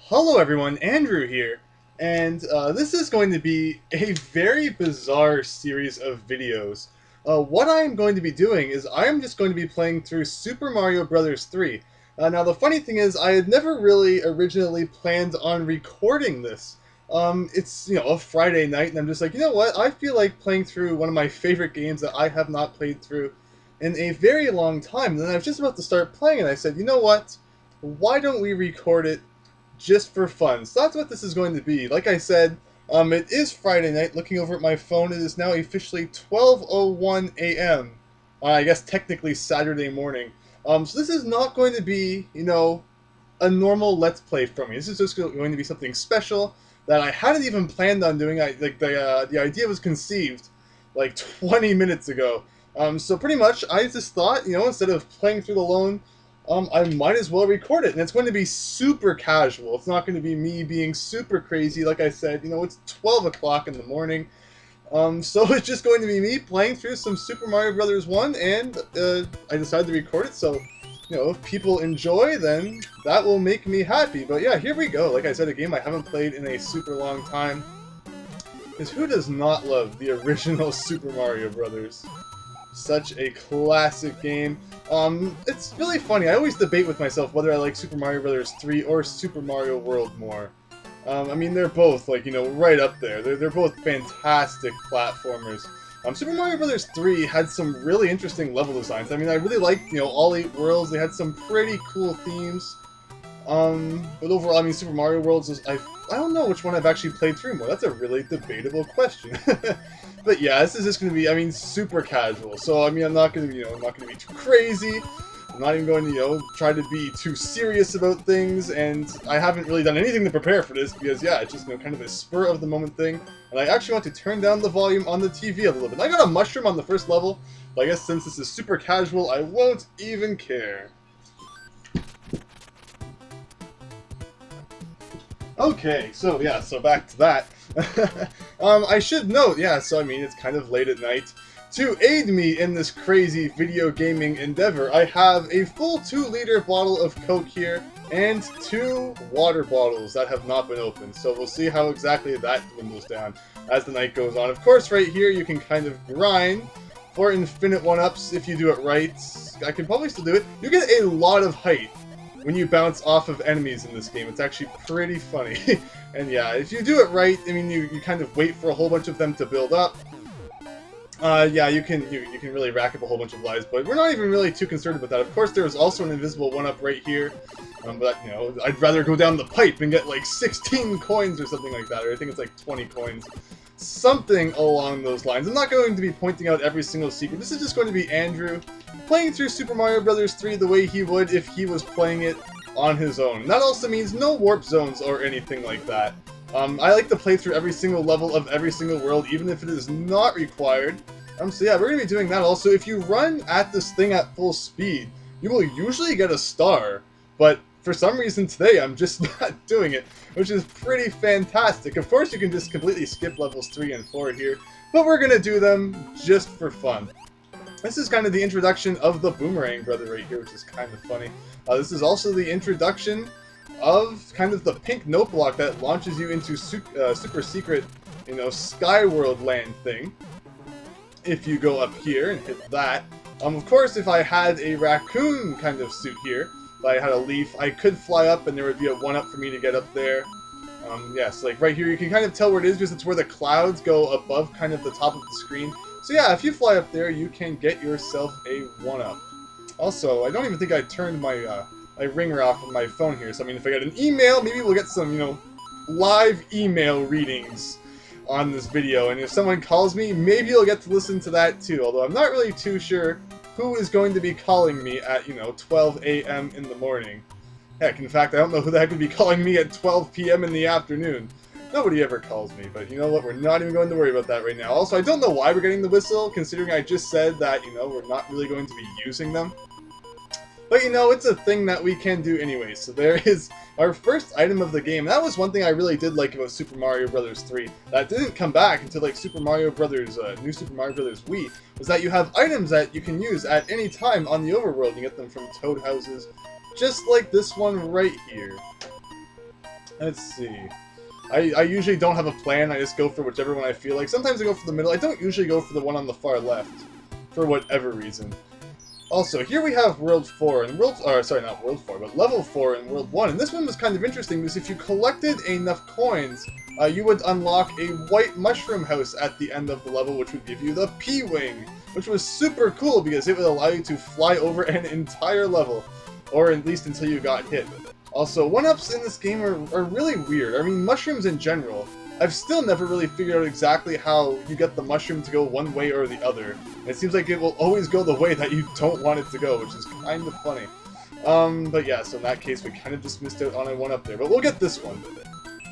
Hello everyone, Andrew here, and this is going to be a very bizarre series of videos. What I am going to be doing is I am just going to be playing through Super Mario Bros. 3. Now the funny thing is I had never really originally planned on recording this. It's, a Friday night and I'm just like, you know what, I feel like playing through one of my favorite games that I have not played through in a very long time. And then I was just about to start playing and I said, you know what, why don't we record it just for fun. So that's what this is going to be. Like I said, it is Friday night. Looking over at my phone, it is now officially 12:01 a.m. I guess technically Saturday morning. So this is not going to be, a normal Let's Play for me. This is just going to be something special that I hadn't even planned on doing. The idea was conceived like 20 minutes ago. So pretty much, I just thought, instead of playing through the alone, I might as well record it, and it's going to be super casual. It's not going to be me being super crazy. Like I said, it's 12 o'clock in the morning. So it's just going to be me playing through some Super Mario Bros. 1, and I decided to record it, so, if people enjoy, then that will make me happy. But yeah, here we go. Like I said, a game I haven't played in a super long time. Because who does not love the original Super Mario Bros.? Such a classic game. It's really funny. I always debate with myself whether I like Super Mario Bros. 3 or Super Mario World more. I mean, they're both, right up there. They're both fantastic platformers. Super Mario Bros. 3 had some really interesting level designs. I mean, I really liked, all 8 worlds. They had some pretty cool themes. But overall, I mean, Super Mario World is, I don't know which one I've actually played through more. That's a really debatable question. But yeah, this is just going to be, I mean, super casual. So, I mean, I'm not going to, I'm not going to be too crazy. I'm not even going to, try to be too serious about things. And I haven't really done anything to prepare for this because, yeah, it's just, kind of a spur-of-the-moment thing. And I actually want to turn down the volume on the TV a little bit. I got a mushroom on the first level, but I guess since this is super casual, I won't even care. Okay, so yeah, so back to that. I should note, yeah, so I mean, it's kind of late at night. To aid me in this crazy video gaming endeavor, I have a full 2-liter bottle of Coke here, and 2 water bottles that have not been opened. So we'll see how exactly that dwindles down as the night goes on. Of course, right here, you can kind of grind for infinite 1-ups if you do it right. I can probably still do it. You get a lot of height when you bounce off of enemies in this game. It's actually pretty funny. And yeah, if you do it right, I mean, you kind of wait for a whole bunch of them to build up. Yeah, you can really rack up a whole bunch of lives, but we're not even really too concerned about that. Of course, there's also an invisible 1-up right here, but, I'd rather go down the pipe and get, like, 16 coins or something like that, or I think it's, like, 20 coins. Something along those lines. I'm not going to be pointing out every single secret. This is just going to be Andrew playing through Super Mario Bros. 3 the way he would if he was playing it on his own. And that also means no warp zones or anything like that. I like to play through every single level of every single world, even if it is not required. So yeah, we're going to be doing that. Also, if you run at this thing at full speed, you will usually get a star, but for some reason today I'm just not doing it, which is pretty fantastic. Of course, you can just completely skip levels 3 and 4 here, but we're going to do them just for fun. This is kind of the introduction of the Boomerang Brother right here, which is kind of funny. This is also the introduction of kind of the pink note block that launches you into super secret, Skyworld land thing. If you go up here and hit that. Of course, if I had a raccoon kind of suit here, if I had a leaf, I could fly up and there would be a 1-up for me to get up there. Yes, like right here, you can kind of tell where it is because it's where the clouds go above kind of the top of the screen. So yeah, if you fly up there, you can get yourself a 1-up. Also, I don't even think I turned my my ringer off of my phone here. So I mean, if I get an email, maybe we'll get some, live email readings on this video. And if someone calls me, maybe you'll get to listen to that too. Although I'm not really too sure who is going to be calling me at, 12 a.m. in the morning. Heck, in fact, I don't know who the heck would be calling me at 12 p.m. in the afternoon. Nobody ever calls me, but you know what? We're not even going to worry about that right now. Also, I don't know why we're getting the whistle, considering I just said that, we're not really going to be using them. But, it's a thing that we can do anyway. So there is our first item of the game. That was one thing I really did like about Super Mario Bros. 3. That didn't come back until, like, Super Mario Bros. New Super Mario Bros. Wii. Was that you have items that you can use at any time on the overworld. You get them from Toad houses, just like this one right here. Let's see. I usually don't have a plan, I just go for whichever one I feel like. Sometimes I go for the middle. I don't usually go for the one on the far left, for whatever reason. Also, here we have World 4, and sorry, not World 4, but Level 4 in World 1. And this one was kind of interesting, because if you collected enough coins, you would unlock a white mushroom house at the end of the level, which would give you the P-Wing, which was super cool, because it would allow you to fly over an entire level, or at least until you got hit. Also, 1-ups in this game are really weird. I mean, mushrooms in general. I've still never really figured out exactly how you get the mushroom to go one way or the other. And it seems like it will always go the way that you don't want it to go, which is kind of funny. But yeah, so in that case, we kind of just missed out on a 1-up there. But we'll get this one.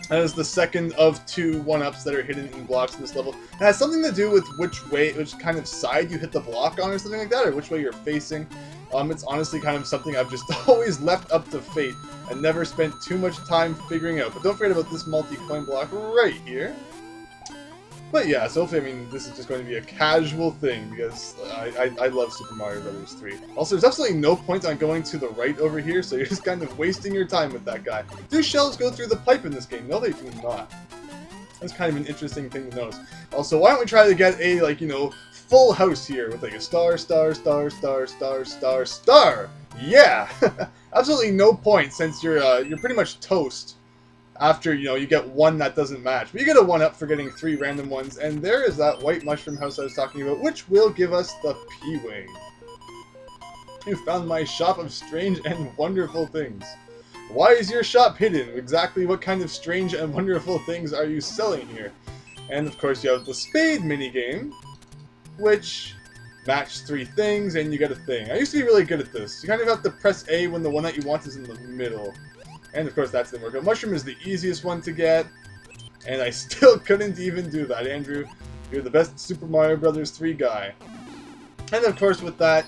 That is the second of 2 1-ups that are hidden in blocks in this level. It has something to do with which kind of side you hit the block on or something like that, or which way you're facing. It's honestly kind of something I've just always left up to fate and never spent too much time figuring out. But don't forget about this multi-coin block right here. But yeah, so hopefully, I mean, this is just going to be a casual thing, because I love Super Mario Bros. 3. Also, there's absolutely no point on going to the right over here, so you're just kind of wasting your time with that guy. Do shells go through the pipe in this game? No, they do not. That's kind of an interesting thing to notice. Also, why don't we try to get a, like, you know, full house here with, like, a star, star, star, star, star, star, star! Yeah! Absolutely no point, since you're pretty much toast after, you know, you get one that doesn't match. But you get a 1-up for getting 3 random ones, and there is that white mushroom house I was talking about, which will give us the P-Wing. You found my shop of strange and wonderful things. Why is your shop hidden? Exactly what kind of strange and wonderful things are you selling here? And of course you have the spade minigame, which match 3 things and you get a thing. I used to be really good at this. You kind of have to press A when the one that you want is in the middle. And of course that didn't work out. Mushroom is the easiest one to get, and I still couldn't even do that. Andrew, you're the best Super Mario Bros. 3 guy. And of course with that,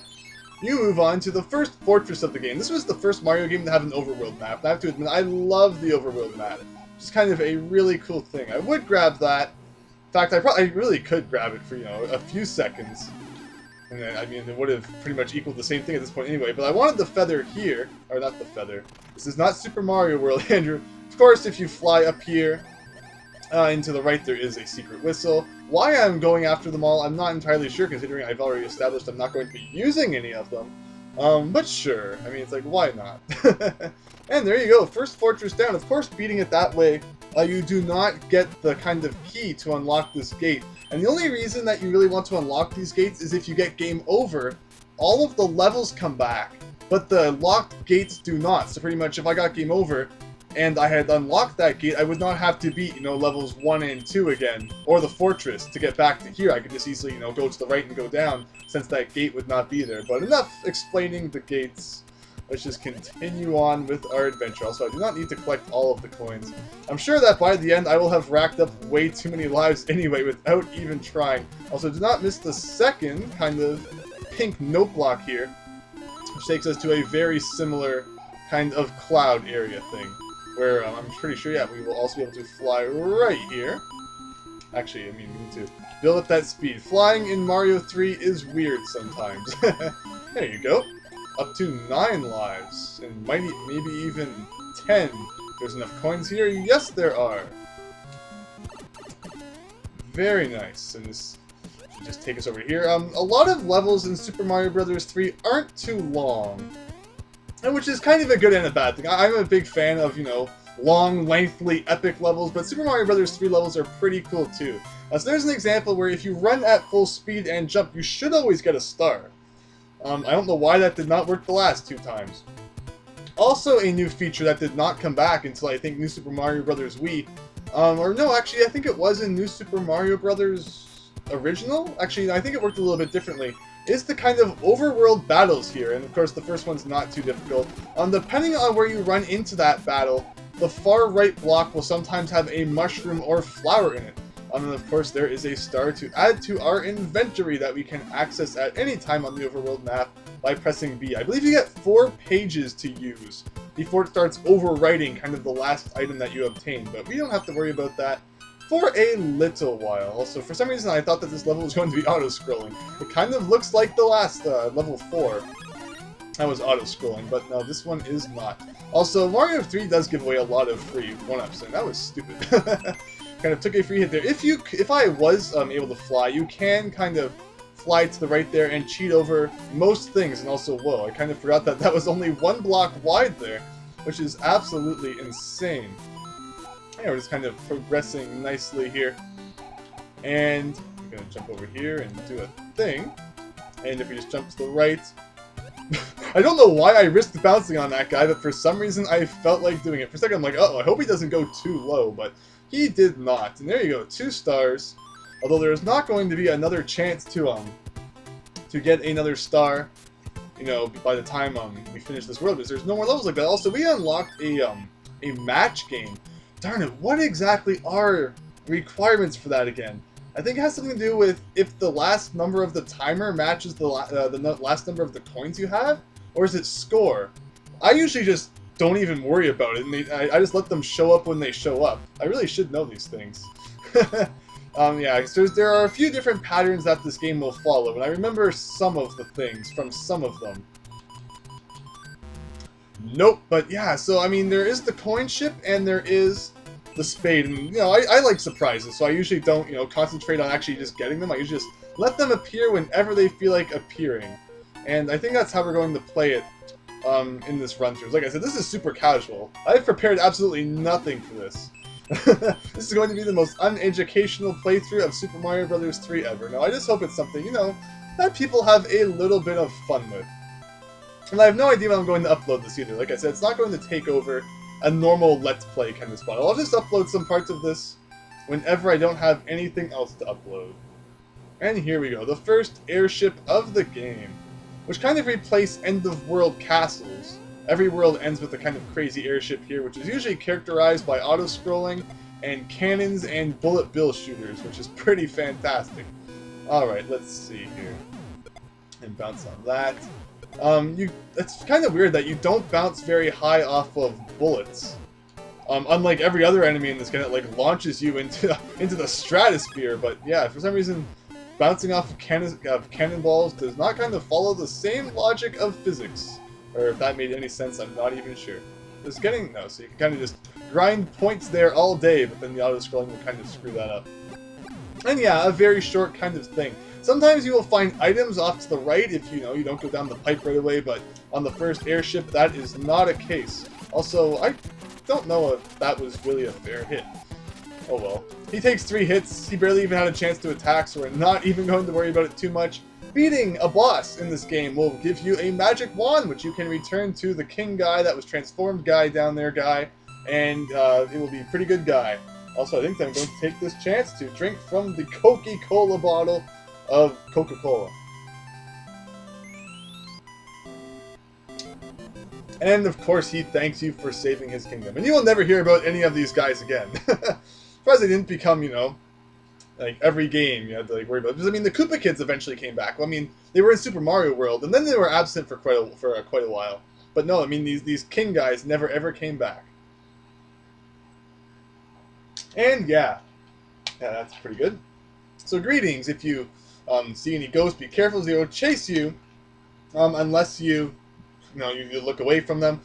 you move on to the first fortress of the game. This was the first Mario game to have an overworld map. And I have to admit, I love the overworld map. It's kind of a really cool thing. I would grab that. In fact, I really could grab it for, you know, a few seconds. And then, I mean, it would have pretty much equaled the same thing at this point anyway. But I wanted the feather here. Or not the feather. This is not Super Mario World, Andrew. Of course, if you fly up here, and to the right there is a secret whistle. Why I'm going after them all, I'm not entirely sure, considering I've already established I'm not going to be using any of them. But sure. I mean, it's like, why not? And there you go, first fortress down. Of course, beating it that way, you do not get the kind of key to unlock this gate. And the only reason that you really want to unlock these gates is if you get game over, all of the levels come back, but the locked gates do not. So pretty much if I got game over, and I had unlocked that gate, I would not have to beat, you know, levels 1 and 2 again, or the fortress, to get back to here. I could just easily, you know, go to the right and go down, since that gate would not be there. But enough explaining the gates. Let's just continue on with our adventure. Also, I do not need to collect all of the coins. I'm sure that by the end, I will have racked up way too many lives anyway, without even trying. Also, do not miss the second kind of pink note block here, which takes us to a very similar kind of cloud area thing. Where I'm pretty sure, yeah, we will also be able to fly right here. Actually, I mean, we need to build up that speed. Flying in Mario 3 is weird sometimes. There you go. Up to 9 lives, and maybe even 10. There's enough coins here. Yes, there are. Very nice. And this should just take us over here. A lot of levels in Super Mario Bros. 3 aren't too long. And which is kind of a good and a bad thing. I'm a big fan of, you know, long, lengthy, epic levels, but Super Mario Bros. 3 levels are pretty cool too. So there's an example where if you run at full speed and jump, you should always get a star. I don't know why that did not work the last 2 times. Also a new feature that did not come back until I think New Super Mario Bros. Wii. Or no, actually I think it was in New Super Mario Bros. Original? Actually, I think it worked a little bit differently. Is the kind of overworld battles here, and of course the first one's not too difficult. Depending on where you run into that battle, the far right block will sometimes have a mushroom or flower in it. And of course there is a star to add to our inventory that we can access at any time on the overworld map by pressing B. I believe you get 4 pages to use before it starts overwriting kind of the last item that you obtain, but we don't have to worry about that for a little while. Also, for some reason I thought that this level was going to be auto-scrolling. It kind of looks like the last level 4. That was auto-scrolling, but no, this one is not. Also, Mario 3 does give away a lot of free 1-ups, and that was stupid. Kind of took a free hit there. If I was able to fly, you can kind of fly to the right there and cheat over most things, and also, whoa, I kind of forgot that that was only 1 block wide there, which is absolutely insane. Yeah, we're just kind of progressing nicely here. And we're going to jump over here and do a thing. And if we just jump to the right... I don't know why I risked bouncing on that guy, but for some reason I felt like doing it. For a second I'm like, uh-oh, I hope he doesn't go too low, but he did not. And there you go, 2 stars. Although there's not going to be another chance to get another star, you know, by the time we finish this world, because there's no more levels like that. Also, we unlocked a match game. Darn it, what exactly are requirements for that again? I think it has something to do with if the last number of the timer matches the last number of the coins you have, or is it score? I usually just don't even worry about it, and I just let them show up when they show up. I really should know these things. Yeah, so there are a few different patterns that this game will follow, and I remember some of the things from some of them. Nope, but yeah, so I mean, there is the coin ship, and there is the spade, and you know, I like surprises, so I usually don't, you know, concentrate on actually just getting them. I usually just let them appear whenever they feel like appearing, and I think that's how we're going to play it in this run-through. Like I said, this is super casual. I've prepared absolutely nothing for this. This is going to be the most uneducational playthrough of Super Mario Bros. 3 ever. Now, I just hope it's something, you know, that people have a little bit of fun with. And I have no idea when I'm going to upload this either. Like I said, it's not going to take over a normal Let's Play kind of spot. I'll just upload some parts of this whenever I don't have anything else to upload. And here we go, the first airship of the game, which kind of replaced end-of-world castles. Every world ends with a kind of crazy airship here, which is usually characterized by auto-scrolling and cannons and bullet bill shooters, which is pretty fantastic. Alright, let's see here. And bounce on that. It's kind of weird that you don't bounce very high off of bullets. Unlike every other enemy in this game, it like launches you into the stratosphere. But yeah, for some reason, bouncing off of cannonballs does not kind of follow the same logic of physics. Or if that made any sense, I'm not even sure. Just getting no, so you can kind of just grind points there all day, but then the auto-scrolling will kind of screw that up. And yeah, a very short kind of thing. Sometimes you will find items off to the right if you don't go down the pipe right away, but on the first airship that is not a case. Also, I don't know if that was really a fair hit. Oh well. He takes 3 hits, he barely even had a chance to attack, so we're not even going to worry about it too much. Beating a boss in this game will give you a magic wand, which you can return to the king guy, that was transformed guy down there guy, and it will be a pretty good guy. Also, I think I'm going to take this chance to drink from the Coca-Cola bottle of Coca-Cola. And of course he thanks you for saving his kingdom. And you will never hear about any of these guys again. Surprised they didn't become, like every game you had to like worry about. Because I mean the Koopa Kids eventually came back. Well, I mean, they were in Super Mario World, and then they were absent for quite a while. But no, I mean these king guys never ever came back. And yeah, that's pretty good. So greetings, if you see any ghosts, be careful, they will chase you, unless you look away from them.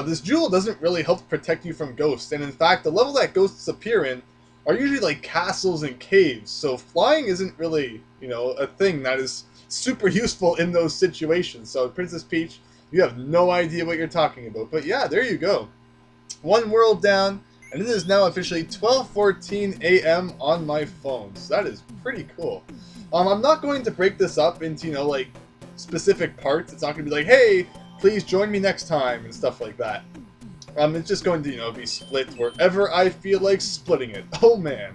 This jewel doesn't really help protect you from ghosts, and in fact, the level that ghosts appear in are usually like castles and caves, so flying isn't really, a thing that is super useful in those situations. So Princess Peach, you have no idea what you're talking about. But yeah, there you go. 1 world down, and it is now officially 12:14 a.m. on my phone, so that is pretty cool. I'm not going to break this up into, like, specific parts. It's not going to be like, hey, please join me next time, and stuff like that. It's just going to, be split wherever I feel like splitting it. Oh, man.